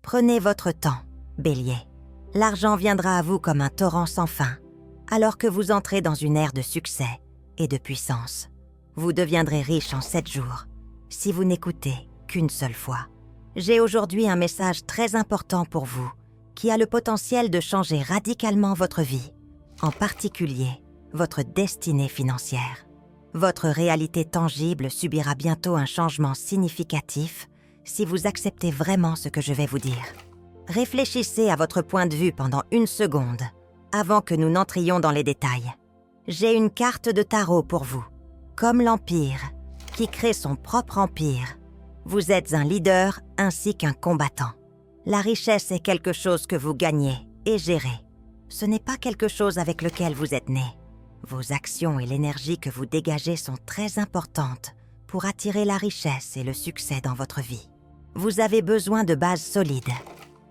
Prenez votre temps, Bélier. L'argent viendra à vous comme un torrent sans fin, alors que vous entrez dans une ère de succès et de puissance. Vous deviendrez riche en 7 jours, si vous n'écoutez qu'une seule fois. J'ai aujourd'hui un message très important pour vous, qui a le potentiel de changer radicalement votre vie, en particulier votre destinée financière. Votre réalité tangible subira bientôt un changement significatif si vous acceptez vraiment ce que je vais vous dire. Réfléchissez à votre point de vue pendant 1 seconde, avant que nous n'entrions dans les détails. J'ai une carte de tarot pour vous. Comme l'Empire, qui crée son propre empire, vous êtes un leader ainsi qu'un combattant. La richesse est quelque chose que vous gagnez et gérez. Ce n'est pas quelque chose avec lequel vous êtes né. Vos actions et l'énergie que vous dégagez sont très importantes pour attirer la richesse et le succès dans votre vie. Vous avez besoin de bases solides,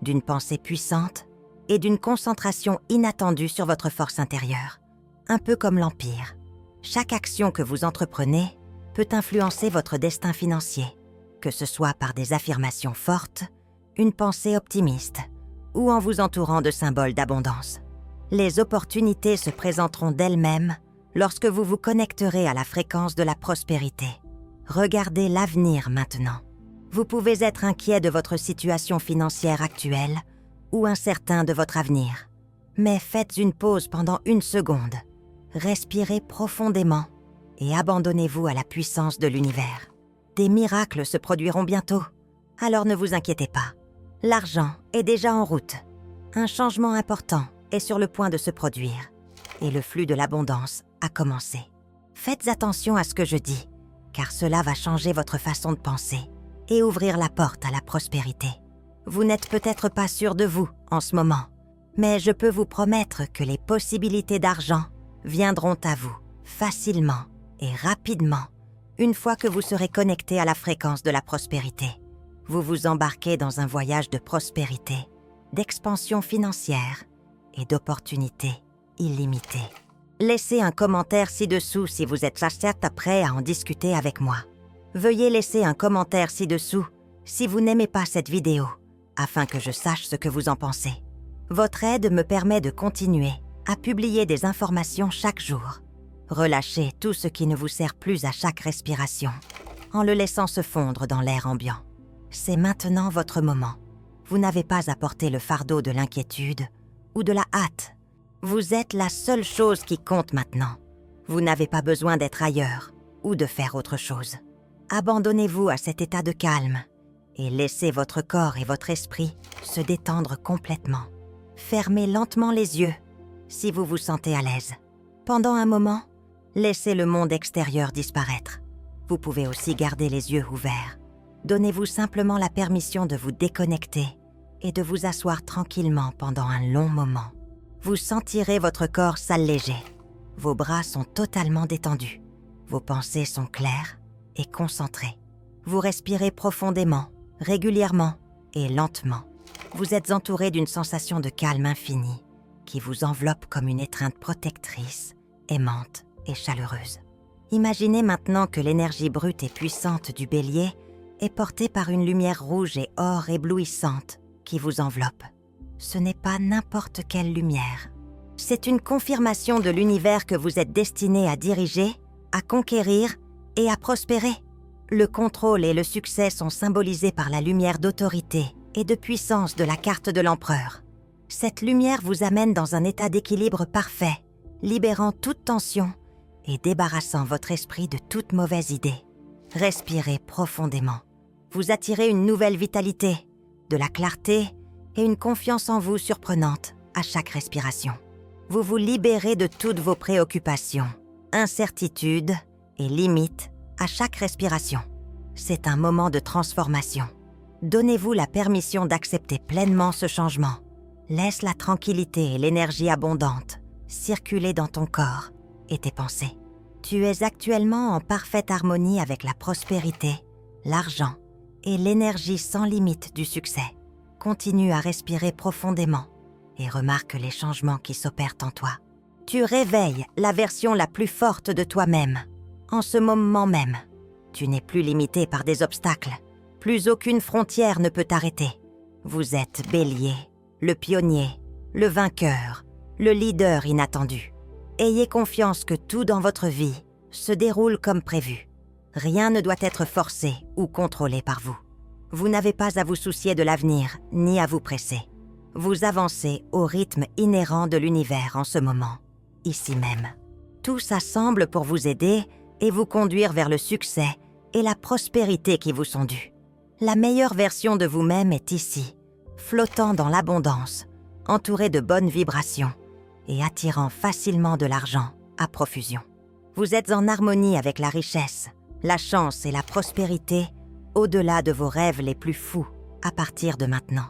d'une pensée puissante et d'une concentration inattendue sur votre force intérieure. Un peu comme l'Empire. Chaque action que vous entreprenez peut influencer votre destin financier, que ce soit par des affirmations fortes, une pensée optimiste ou en vous entourant de symboles d'abondance. Les opportunités se présenteront d'elles-mêmes lorsque vous vous connecterez à la fréquence de la prospérité. Regardez l'avenir maintenant. Vous pouvez être inquiet de votre situation financière actuelle ou incertain de votre avenir. Mais faites une pause pendant 1 seconde. Respirez profondément et abandonnez-vous à la puissance de l'univers. Des miracles se produiront bientôt, alors ne vous inquiétez pas. L'argent est déjà en route. Un changement important est sur le point de se produire et le flux de l'abondance a commencé. Faites attention à ce que je dis, car cela va changer votre façon de penser et ouvrir la porte à la prospérité. Vous n'êtes peut-être pas sûr de vous en ce moment, mais je peux vous promettre que les possibilités d'argent viendront à vous facilement et rapidement une fois que vous serez connecté à la fréquence de la prospérité. Vous vous embarquez dans un voyage de prospérité, d'expansion financière et d'opportunités illimitées. Laissez un commentaire ci-dessous si vous êtes prêt à en discuter avec moi. Veuillez laisser un commentaire ci-dessous si vous n'aimez pas cette vidéo, afin que je sache ce que vous en pensez. Votre aide me permet de continuer à publier des informations chaque jour. Relâchez tout ce qui ne vous sert plus à chaque respiration, en le laissant se fondre dans l'air ambiant. C'est maintenant votre moment. Vous n'avez pas à porter le fardeau de l'inquiétude ou de la hâte. Vous êtes la seule chose qui compte maintenant. Vous n'avez pas besoin d'être ailleurs ou de faire autre chose. Abandonnez-vous à cet état de calme et laissez votre corps et votre esprit se détendre complètement. Fermez lentement les yeux si vous vous sentez à l'aise. Pendant un moment, laissez le monde extérieur disparaître. Vous pouvez aussi garder les yeux ouverts. Donnez-vous simplement la permission de vous déconnecter et de vous asseoir tranquillement pendant un long moment. Vous sentirez votre corps s'alléger. Vos bras sont totalement détendus. Vos pensées sont claires et concentrées. Vous respirez profondément, régulièrement et lentement. Vous êtes entouré d'une sensation de calme infini qui vous enveloppe comme une étreinte protectrice, aimante et chaleureuse. Imaginez maintenant que l'énergie brute et puissante du Bélier est portée par une lumière rouge et or éblouissante qui vous enveloppe. Ce n'est pas n'importe quelle lumière. C'est une confirmation de l'univers que vous êtes destiné à diriger, à conquérir et à prospérer. Le contrôle et le succès sont symbolisés par la lumière d'autorité et de puissance de la carte de l'empereur. Cette lumière vous amène dans un état d'équilibre parfait, libérant toute tension et débarrassant votre esprit de toute mauvaise idée. Respirez profondément. Vous attirez une nouvelle vitalité, de la clarté et une confiance en vous surprenante à chaque respiration. Vous vous libérez de toutes vos préoccupations, incertitudes et limites à chaque respiration. C'est un moment de transformation. Donnez-vous la permission d'accepter pleinement ce changement. Laisse la tranquillité et l'énergie abondante circuler dans ton corps et tes pensées. Tu es actuellement en parfaite harmonie avec la prospérité, l'argent et l'énergie sans limite du succès. Continue à respirer profondément et remarque les changements qui s'opèrent en toi. Tu réveilles la version la plus forte de toi-même. En ce moment même, tu n'es plus limité par des obstacles. Plus aucune frontière ne peut t'arrêter. Vous êtes Bélier, le pionnier, le vainqueur, le leader inattendu. Ayez confiance que tout dans votre vie se déroule comme prévu. Rien ne doit être forcé ou contrôlé par vous. Vous n'avez pas à vous soucier de l'avenir ni à vous presser. Vous avancez au rythme inhérent de l'univers en ce moment, ici même. Tout s'assemble pour vous aider et vous conduire vers le succès et la prospérité qui vous sont dus. La meilleure version de vous-même est ici, flottant dans l'abondance, entourée de bonnes vibrations et attirant facilement de l'argent à profusion. Vous êtes en harmonie avec la richesse, la chance et la prospérité au-delà de vos rêves les plus fous à partir de maintenant.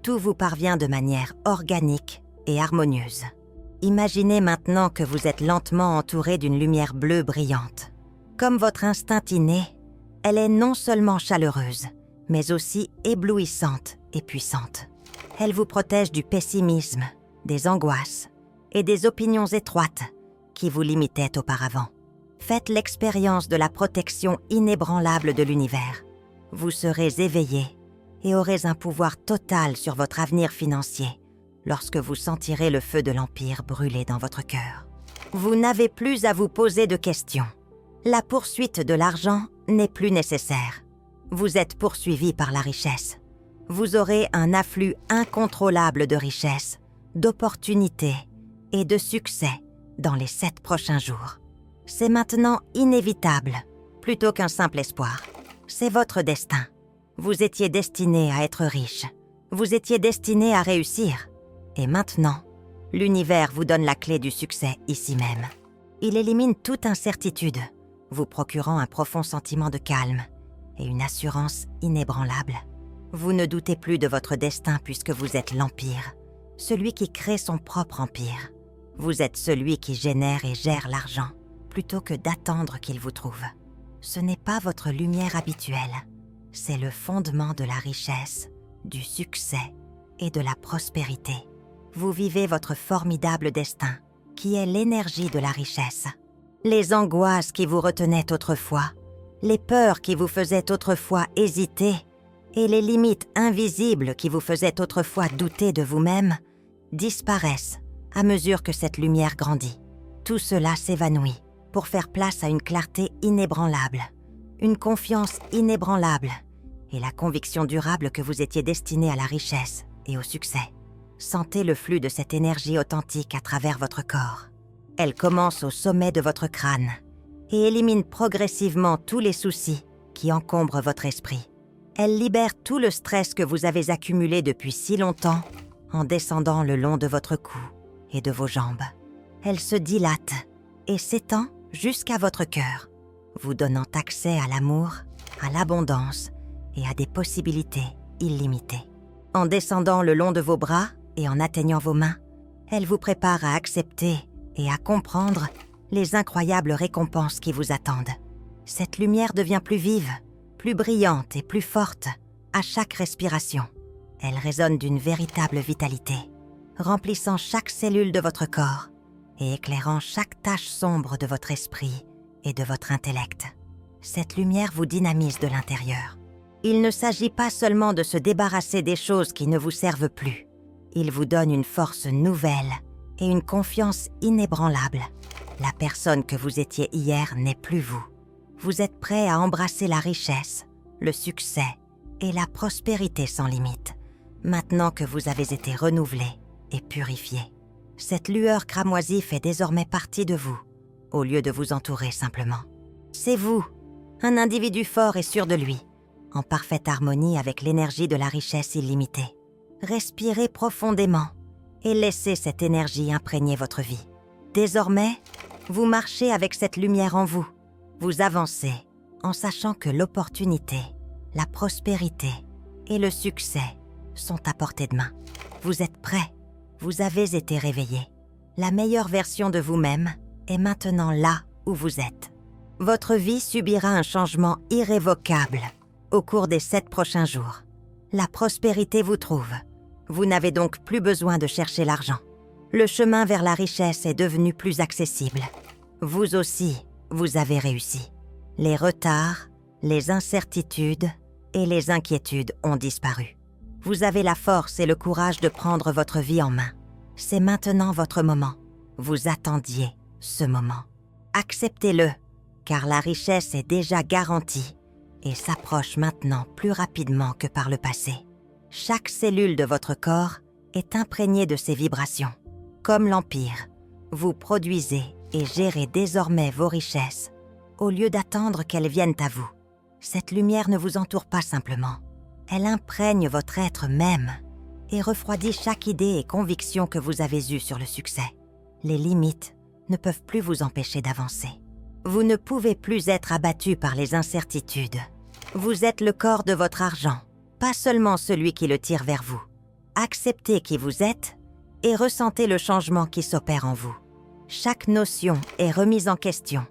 Tout vous parvient de manière organique et harmonieuse. Imaginez maintenant que vous êtes lentement entouré d'une lumière bleue brillante. Comme votre instinct inné, elle est non seulement chaleureuse, mais aussi éblouissante et puissante. Elle vous protège du pessimisme, des angoisses et des opinions étroites qui vous limitaient auparavant. Faites l'expérience de la protection inébranlable de l'univers. Vous serez éveillé et aurez un pouvoir total sur votre avenir financier lorsque vous sentirez le feu de l'Empire brûler dans votre cœur. Vous n'avez plus à vous poser de questions. La poursuite de l'argent n'est plus nécessaire. Vous êtes poursuivi par la richesse. Vous aurez un afflux incontrôlable de richesses, d'opportunités et de succès dans les 7 prochains jours. C'est maintenant inévitable, plutôt qu'un simple espoir. C'est votre destin. Vous étiez destiné à être riche. Vous étiez destiné à réussir. Et maintenant, l'univers vous donne la clé du succès ici même. Il élimine toute incertitude, vous procurant un profond sentiment de calme et une assurance inébranlable. Vous ne doutez plus de votre destin puisque vous êtes l'Empire, celui qui crée son propre empire. Vous êtes celui qui génère et gère l'argent, plutôt que d'attendre qu'il vous trouve. Ce n'est pas votre lumière habituelle, c'est le fondement de la richesse, du succès et de la prospérité. Vous vivez votre formidable destin, qui est l'énergie de la richesse. Les angoisses qui vous retenaient autrefois, les peurs qui vous faisaient autrefois hésiter et les limites invisibles qui vous faisaient autrefois douter de vous-même disparaissent à mesure que cette lumière grandit. Tout cela s'évanouit pour faire place à une clarté inébranlable, une confiance inébranlable et la conviction durable que vous étiez destiné à la richesse et au succès. Sentez le flux de cette énergie authentique à travers votre corps. Elle commence au sommet de votre crâne et élimine progressivement tous les soucis qui encombrent votre esprit. Elle libère tout le stress que vous avez accumulé depuis si longtemps en descendant le long de votre cou et de vos jambes. Elle se dilate et s'étend jusqu'à votre cœur, vous donnant accès à l'amour, à l'abondance et à des possibilités illimitées. En descendant le long de vos bras et en atteignant vos mains, elle vous prépare à accepter et à comprendre les incroyables récompenses qui vous attendent. Cette lumière devient plus vive, plus brillante et plus forte à chaque respiration. Elle résonne d'une véritable vitalité, remplissant chaque cellule de votre corps et éclairant chaque tache sombre de votre esprit et de votre intellect. Cette lumière vous dynamise de l'intérieur. Il ne s'agit pas seulement de se débarrasser des choses qui ne vous servent plus. Il vous donne une force nouvelle et une confiance inébranlable. La personne que vous étiez hier n'est plus vous. Vous êtes prêt à embrasser la richesse, le succès et la prospérité sans limite, maintenant que vous avez été renouvelé et purifié. Cette lueur cramoisie fait désormais partie de vous, au lieu de vous entourer simplement. C'est vous, un individu fort et sûr de lui, en parfaite harmonie avec l'énergie de la richesse illimitée. Respirez profondément et laissez cette énergie imprégner votre vie. Désormais, vous marchez avec cette lumière en vous. Vous avancez en sachant que l'opportunité, la prospérité et le succès sont à portée de main. Vous êtes prêts, vous avez été réveillé. La meilleure version de vous-même est maintenant là où vous êtes. Votre vie subira un changement irrévocable au cours des 7 prochains jours. La prospérité vous trouve. Vous n'avez donc plus besoin de chercher l'argent. Le chemin vers la richesse est devenu plus accessible. Vous aussi, vous avez réussi. Les retards, les incertitudes et les inquiétudes ont disparu. Vous avez la force et le courage de prendre votre vie en main. C'est maintenant votre moment. Vous attendiez ce moment. Acceptez-le, car la richesse est déjà garantie et s'approche maintenant plus rapidement que par le passé. Chaque cellule de votre corps est imprégnée de ces vibrations. Comme l'Empire, vous produisez et gérez désormais vos richesses au lieu d'attendre qu'elles viennent à vous. Cette lumière ne vous entoure pas simplement. Elle imprègne votre être même et refroidit chaque idée et conviction que vous avez eue sur le succès. Les limites ne peuvent plus vous empêcher d'avancer. Vous ne pouvez plus être abattu par les incertitudes. Vous êtes le corps de votre argent, pas seulement celui qui le tire vers vous. Acceptez qui vous êtes et ressentez le changement qui s'opère en vous. Chaque notion est remise en question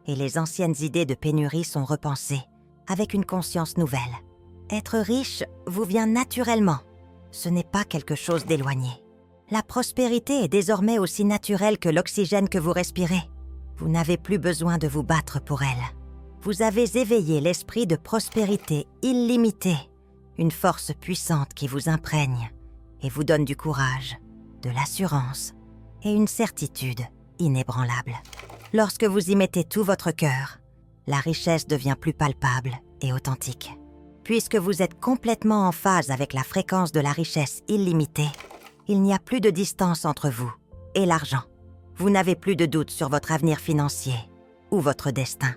et les anciennes idées de pénurie sont repensées avec une conscience nouvelle. Être riche vous vient naturellement. Ce n'est pas quelque chose d'éloigné. La prospérité est désormais aussi naturelle que l'oxygène que vous respirez. Vous n'avez plus besoin de vous battre pour elle. Vous avez éveillé l'esprit de prospérité illimitée, une force puissante qui vous imprègne et vous donne du courage, de l'assurance et une certitude inébranlable. Lorsque vous y mettez tout votre cœur, la richesse devient plus palpable et authentique. Puisque vous êtes complètement en phase avec la fréquence de la richesse illimitée, il n'y a plus de distance entre vous et l'argent. Vous n'avez plus de doute sur votre avenir financier ou votre destin.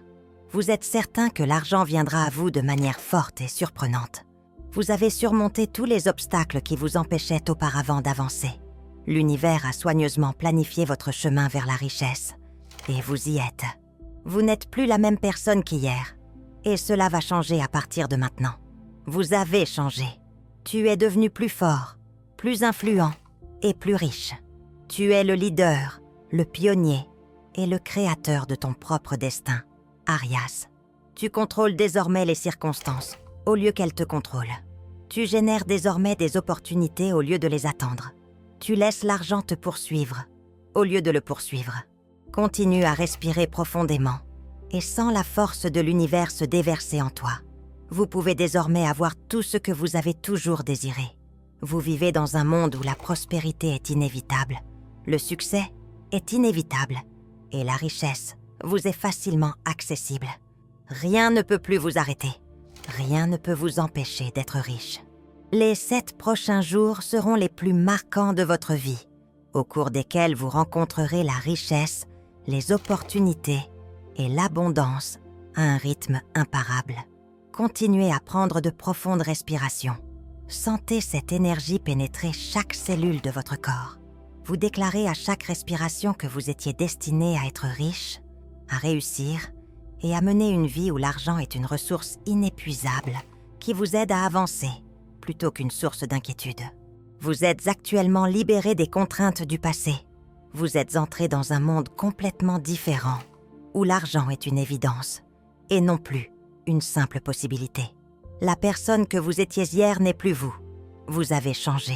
Vous êtes certain que l'argent viendra à vous de manière forte et surprenante. Vous avez surmonté tous les obstacles qui vous empêchaient auparavant d'avancer. L'univers a soigneusement planifié votre chemin vers la richesse et vous y êtes. Vous n'êtes plus la même personne qu'hier et cela va changer à partir de maintenant. Vous avez changé. Tu es devenu plus fort, plus influent et plus riche. Tu es le leader, le pionnier et le créateur de ton propre destin, Arias. Tu contrôles désormais les circonstances au lieu qu'elles te contrôlent. Tu génères désormais des opportunités au lieu de les attendre. Tu laisses l'argent te poursuivre au lieu de le poursuivre. Continue à respirer profondément et sens la force de l'univers se déverser en toi. Vous pouvez désormais avoir tout ce que vous avez toujours désiré. Vous vivez dans un monde où la prospérité est inévitable, le succès est inévitable et la richesse vous est facilement accessible. Rien ne peut plus vous arrêter. Rien ne peut vous empêcher d'être riche. Les 7 prochains jours seront les plus marquants de votre vie, au cours desquels vous rencontrerez la richesse, les opportunités et l'abondance à un rythme imparable. Continuez à prendre de profondes respirations. Sentez cette énergie pénétrer chaque cellule de votre corps. Vous déclarez à chaque respiration que vous étiez destiné à être riche, à réussir et à mener une vie où l'argent est une ressource inépuisable qui vous aide à avancer plutôt qu'une source d'inquiétude. Vous êtes actuellement libéré des contraintes du passé. Vous êtes entré dans un monde complètement différent où l'argent est une évidence et non plus une simple possibilité. La personne que vous étiez hier n'est plus vous. Vous avez changé.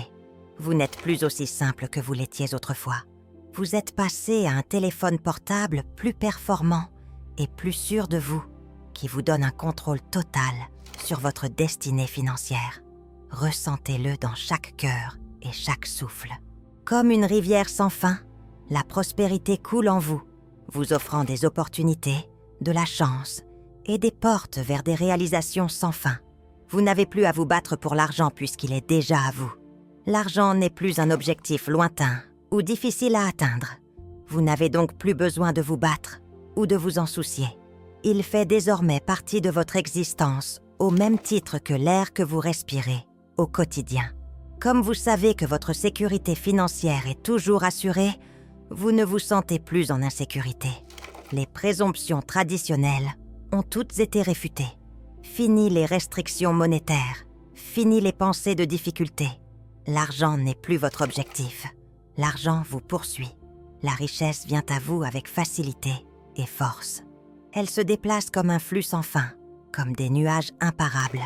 Vous n'êtes plus aussi simple que vous l'étiez autrefois. Vous êtes passé à un téléphone portable plus performant et plus sûr de vous, qui vous donne un contrôle total sur votre destinée financière. Ressentez-le dans chaque cœur et chaque souffle. Comme une rivière sans fin, la prospérité coule en vous, vous offrant des opportunités, de la chance et des portes vers des réalisations sans fin. Vous n'avez plus à vous battre pour l'argent puisqu'il est déjà à vous. L'argent n'est plus un objectif lointain ou difficile à atteindre. Vous n'avez donc plus besoin de vous battre ou de vous en soucier. Il fait désormais partie de votre existence au même titre que l'air que vous respirez au quotidien. Comme vous savez que votre sécurité financière est toujours assurée, vous ne vous sentez plus en insécurité. Les présomptions traditionnelles ont toutes été réfutées. Fini les restrictions monétaires, fini les pensées de difficulté. L'argent n'est plus votre objectif. L'argent vous poursuit. La richesse vient à vous avec facilité et force. Elle se déplace comme un flux sans fin, comme des nuages imparables,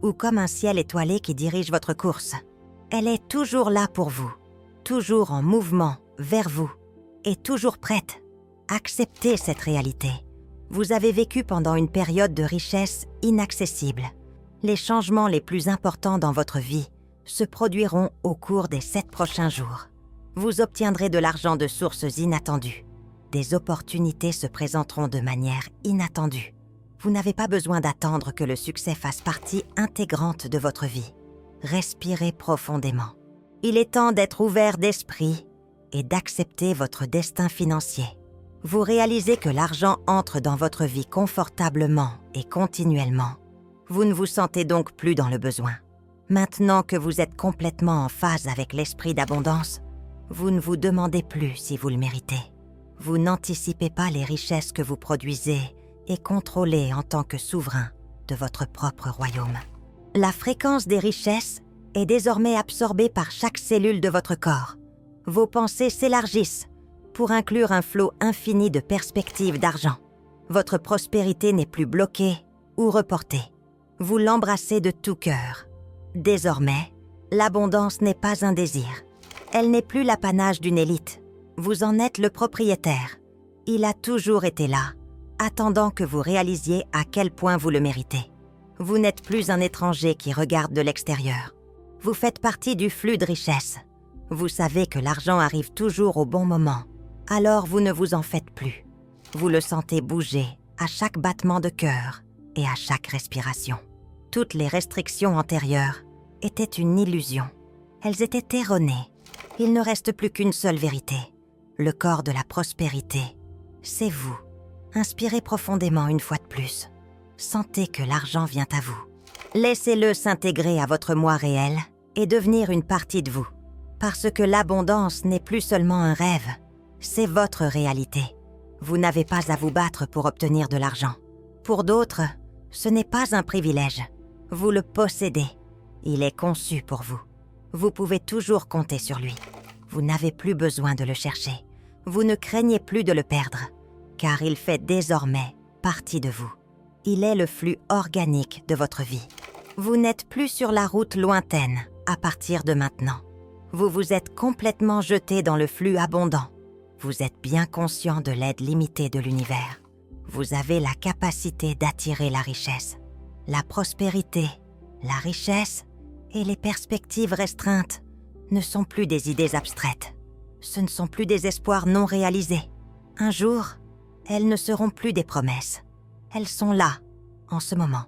ou comme un ciel étoilé qui dirige votre course. Elle est toujours là pour vous, toujours en mouvement vers vous, et toujours prête. Acceptez cette réalité. Vous avez vécu pendant une période de richesse inaccessible. Les changements les plus importants dans votre vie se produiront au cours des 7 prochains jours. Vous obtiendrez de l'argent de sources inattendues. Des opportunités se présenteront de manière inattendue. Vous n'avez pas besoin d'attendre que le succès fasse partie intégrante de votre vie. Respirez profondément. Il est temps d'être ouvert d'esprit et d'accepter votre destin financier. Vous réalisez que l'argent entre dans votre vie confortablement et continuellement. Vous ne vous sentez donc plus dans le besoin. Maintenant que vous êtes complètement en phase avec l'esprit d'abondance, vous ne vous demandez plus si vous le méritez. Vous n'anticipez pas les richesses que vous produisez et contrôlez en tant que souverain de votre propre royaume. La fréquence des richesses est désormais absorbée par chaque cellule de votre corps. Vos pensées s'élargissent pour inclure un flot infini de perspectives d'argent. Votre prospérité n'est plus bloquée ou reportée. Vous l'embrassez de tout cœur. Désormais, l'abondance n'est pas un désir. Elle n'est plus l'apanage d'une élite. Vous en êtes le propriétaire. Il a toujours été là, attendant que vous réalisiez à quel point vous le méritez. Vous n'êtes plus un étranger qui regarde de l'extérieur. Vous faites partie du flux de richesse. Vous savez que l'argent arrive toujours au bon moment, alors vous ne vous en faites plus. Vous le sentez bouger à chaque battement de cœur et à chaque respiration. Toutes les restrictions antérieures étaient une illusion. Elles étaient erronées. Il ne reste plus qu'une seule vérité. Le corps de la prospérité, c'est vous. Inspirez profondément une fois de plus. Sentez que l'argent vient à vous. Laissez-le s'intégrer à votre moi réel et devenir une partie de vous. Parce que l'abondance n'est plus seulement un rêve, c'est votre réalité. Vous n'avez pas à vous battre pour obtenir de l'argent. Pour d'autres, ce n'est pas un privilège. Vous le possédez. Il est conçu pour vous. Vous pouvez toujours compter sur lui. Vous n'avez plus besoin de le chercher. Vous ne craignez plus de le perdre, car il fait désormais partie de vous. Il est le flux organique de votre vie. Vous n'êtes plus sur la route lointaine à partir de maintenant. Vous vous êtes complètement jeté dans le flux abondant. Vous êtes bien conscient de l'aide limitée de l'univers. Vous avez la capacité d'attirer la richesse. La prospérité, la richesse et les perspectives restreintes ne sont plus des idées abstraites. Ce ne sont plus des espoirs non réalisés. Un jour, elles ne seront plus des promesses. Elles sont là, en ce moment.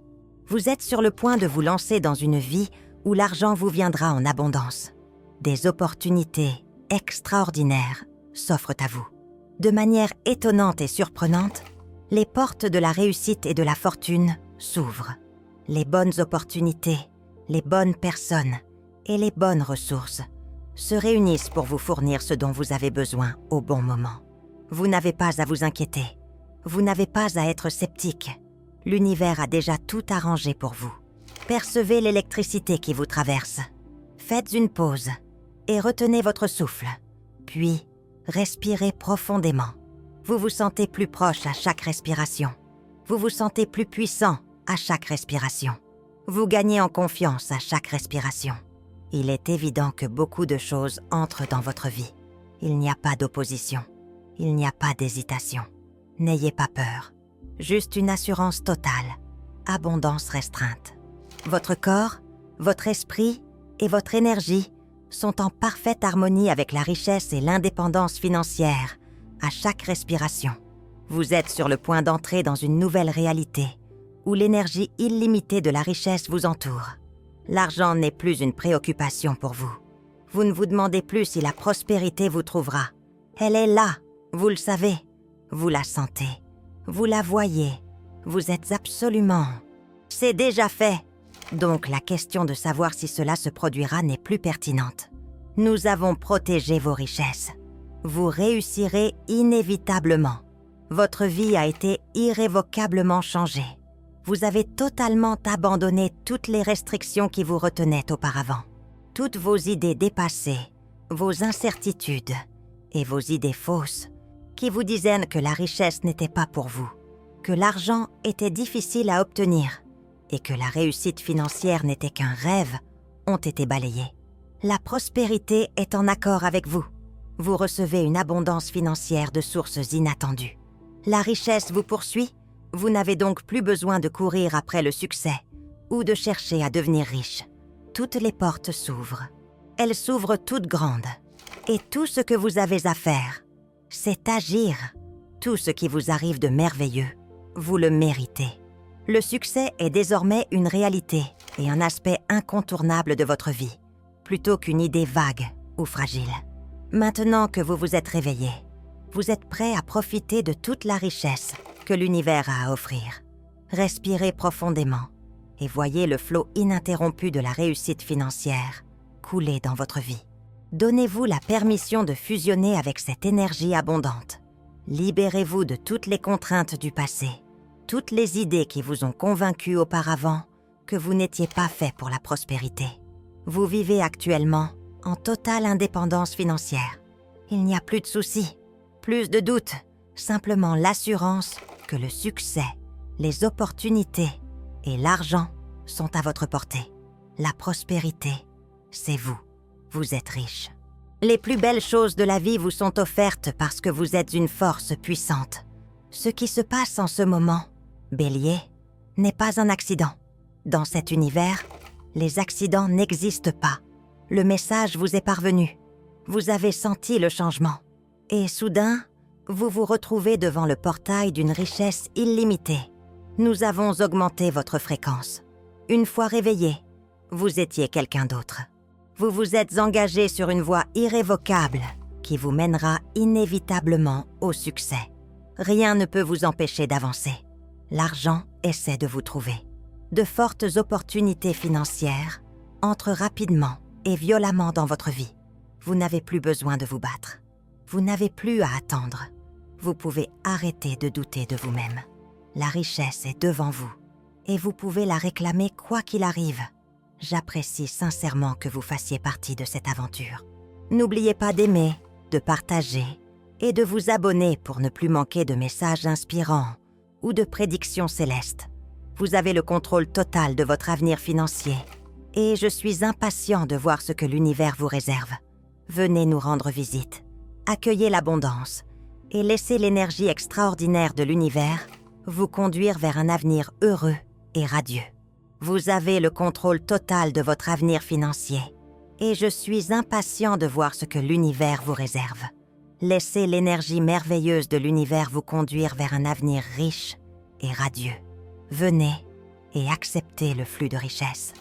Vous êtes sur le point de vous lancer dans une vie où l'argent vous viendra en abondance. Des opportunités extraordinaires s'offrent à vous. De manière étonnante et surprenante, les portes de la réussite et de la fortune s'ouvrent. Les bonnes opportunités, les bonnes personnes et les bonnes ressources se réunissent pour vous fournir ce dont vous avez besoin au bon moment. Vous n'avez pas à vous inquiéter. Vous n'avez pas à être sceptique. L'univers a déjà tout arrangé pour vous. Percevez l'électricité qui vous traverse. Faites une pause et retenez votre souffle. Puis, respirez profondément. Vous vous sentez plus proche à chaque respiration. Vous vous sentez plus puissant à chaque respiration. Vous gagnez en confiance à chaque respiration. Il est évident que beaucoup de choses entrent dans votre vie. Il n'y a pas d'opposition. Il n'y a pas d'hésitation. N'ayez pas peur. Juste une assurance totale. Abondance restreinte. Votre corps, votre esprit et votre énergie sont en parfaite harmonie avec la richesse et l'indépendance financière à chaque respiration. Vous êtes sur le point d'entrer dans une nouvelle réalité où l'énergie illimitée de la richesse vous entoure. L'argent n'est plus une préoccupation pour vous. Vous ne vous demandez plus si la prospérité vous trouvera. Elle est là, vous le savez. Vous la sentez, vous la voyez. Vous êtes absolument... C'est déjà fait. Donc la question de savoir si cela se produira n'est plus pertinente. Nous avons protégé vos richesses. Vous réussirez inévitablement. Votre vie a été irrévocablement changée. Vous avez totalement abandonné toutes les restrictions qui vous retenaient auparavant. Toutes vos idées dépassées, vos incertitudes et vos idées fausses qui vous disaient que la richesse n'était pas pour vous, que l'argent était difficile à obtenir et que la réussite financière n'était qu'un rêve, ont été balayées. La prospérité est en accord avec vous. Vous recevez une abondance financière de sources inattendues. La richesse vous poursuit. Vous n'avez donc plus besoin de courir après le succès ou de chercher à devenir riche. toutes les portes s'ouvrent. Elles s'ouvrent toutes grandes. Et tout ce que vous avez à faire, c'est agir. Tout ce qui vous arrive de merveilleux, vous le méritez. Le succès est désormais une réalité et un aspect incontournable de votre vie, plutôt qu'une idée vague ou fragile. Maintenant que vous vous êtes réveillé, vous êtes prêt à profiter de toute la richesse que l'univers a à offrir. Respirez profondément et voyez le flot ininterrompu de la réussite financière couler dans votre vie. Donnez-vous la permission de fusionner avec cette énergie abondante. Libérez-vous de toutes les contraintes du passé, toutes les idées qui vous ont convaincu auparavant que vous n'étiez pas fait pour la prospérité. Vous vivez actuellement en totale indépendance financière. Il n'y a plus de soucis, plus de doutes, simplement l'assurance que le succès, les opportunités et l'argent sont à votre portée. La prospérité, c'est vous. Vous êtes riche. Les plus belles choses de la vie vous sont offertes parce que vous êtes une force puissante. Ce qui se passe en ce moment, Bélier, n'est pas un accident. Dans cet univers, les accidents n'existent pas. Le message vous est parvenu. Vous avez senti le changement. Et soudain, vous vous retrouvez devant le portail d'une richesse illimitée. Nous avons augmenté votre fréquence. Une fois réveillé, vous étiez quelqu'un d'autre. Vous vous êtes engagé sur une voie irrévocable qui vous mènera inévitablement au succès. Rien ne peut vous empêcher d'avancer. L'argent essaie de vous trouver. De fortes opportunités financières entrent rapidement et violemment dans votre vie. Vous n'avez plus besoin de vous battre. Vous n'avez plus à attendre. Vous pouvez arrêter de douter de vous-même. La richesse est devant vous et vous pouvez la réclamer quoi qu'il arrive. J'apprécie sincèrement que vous fassiez partie de cette aventure. N'oubliez pas d'aimer, de partager et de vous abonner pour ne plus manquer de messages inspirants ou de prédictions célestes. Vous avez le contrôle total de votre avenir financier et je suis impatient de voir ce que l'univers vous réserve. Venez nous rendre visite, accueillez l'abondance et laissez l'énergie extraordinaire de l'univers vous conduire vers un avenir heureux et radieux. Vous avez le contrôle total de votre avenir financier et je suis impatient de voir ce que l'univers vous réserve. Laissez l'énergie merveilleuse de l'univers vous conduire vers un avenir riche et radieux. Venez et acceptez le flux de richesse.